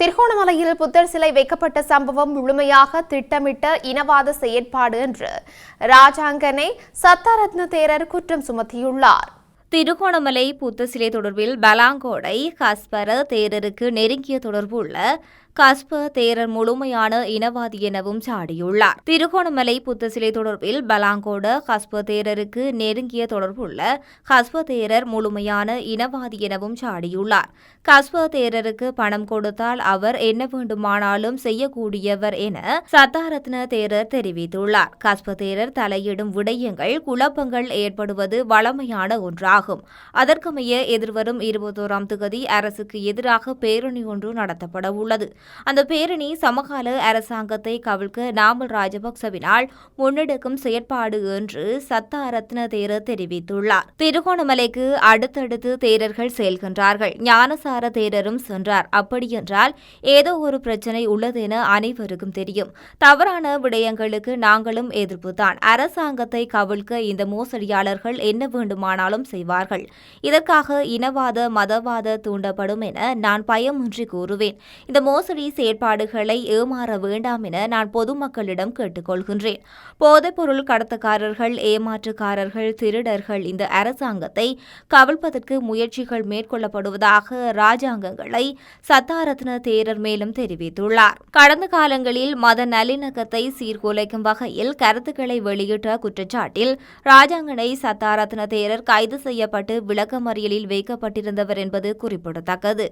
திருகோணமலையில் புத்தர் சிலை வைக்கப்பட்ட சம்பவம் முழுமையாக திட்டமிட்ட இனவாத செயற்பாடு என்று ராஜாங்கனை சத்தாரத்ன தேரர் குற்றம் சுமத்தியுள்ளார். திருகோணமலை புத்த சிலை தொடர்பில் பலாங்கோடை கஸ்பர தேரருக்கு நெருங்கிய தொடர்பு உள்ள கஸ்ப தேரர் முழுமையான இனவாதி எனவும் சாடியுள்ளார். திருகோணமலை புத்த சிலை தொடர்பில் பலாங்கோட கஸ்ப தேரருக்கு நெருங்கிய தொடர்புள்ள கஸ்ப தேரர் முழுமையான இனவாதி எனவும் சாடியுள்ளார். கஸ்ப தேரருக்கு பணம் கொடுத்தால் அவர் என்ன வேண்டுமானாலும் செய்யக்கூடியவர் என சத்தாரத்ன தேரர் தெரிவித்துள்ளார். கஸ்ப தேரர் தலையிடும் விடயங்கள் குழப்பங்கள் ஏற்படுவது வழமையான ஒன்றாகும். அதற்கமைய எதிர்வரும் 21ஆம் தேதி அரசுக்கு எதிராக பேரணி ஒன்று நடத்தப்பட உள்ளது. அந்த பேரணி சமகால அரசாங்கத்தை கவிழ்க்க நாமல் ராஜபக்சவினால் முன்னெடுக்கும் செயற்பாடு என்று சத்தாரத்ன தேரர் தெரிவித்துள்ளார். திருகோணமலைக்கு அடுத்தடுத்து தேரர்கள் செல்கின்றார்கள். ஞானசார தேரரும் சென்றார். அப்படியென்றால் ஏதோ ஒரு பிரச்சனை உள்ளது என அனைவருக்கும் தெரியும். தவறான விடயங்களுக்கு நாங்களும் எதிர்ப்புதான். அரசாங்கத்தை கவிழ்க்க இந்த மோசடியாளர்கள் என்ன வேண்டுமானாலும் செய்வார்கள். இதற்காக இனவாத மதவாத தூண்டப்படும் என நான் பயமின்றி கூறுவேன். இந்த மோசடி செயற்பாடுகளை ஏமாற வேண்டாம் என நான் பொதுமக்களிடம் கேட்டுக்கொள்கின்றேன். போதைப்பொருள் கடத்தக்காரர்கள், ஏமாற்றுக்காரர்கள், திருடர்கள் இந்த அரசாங்கத்தை கவிழ்ப்பதற்கு முயற்சிகள் மேற்கொள்ளப்படுவதாக ராஜாங்கங்களை சத்தாரத்ன தேரர் மேலும் தெரிவித்துள்ளார். கடந்த காலங்களில் மத நல்லிணக்கத்தை சீர்குலைக்கும் வகையில் கருத்துக்களை வெளியிட்ட குற்றச்சாட்டில் ராஜாங்கனை சத்தாரத்ன தேரர் கைது செய்யப்பட்டு விளக்கமறியலில் வைக்கப்பட்டிருந்தவர் என்பது குறிப்பிடத்தக்கது.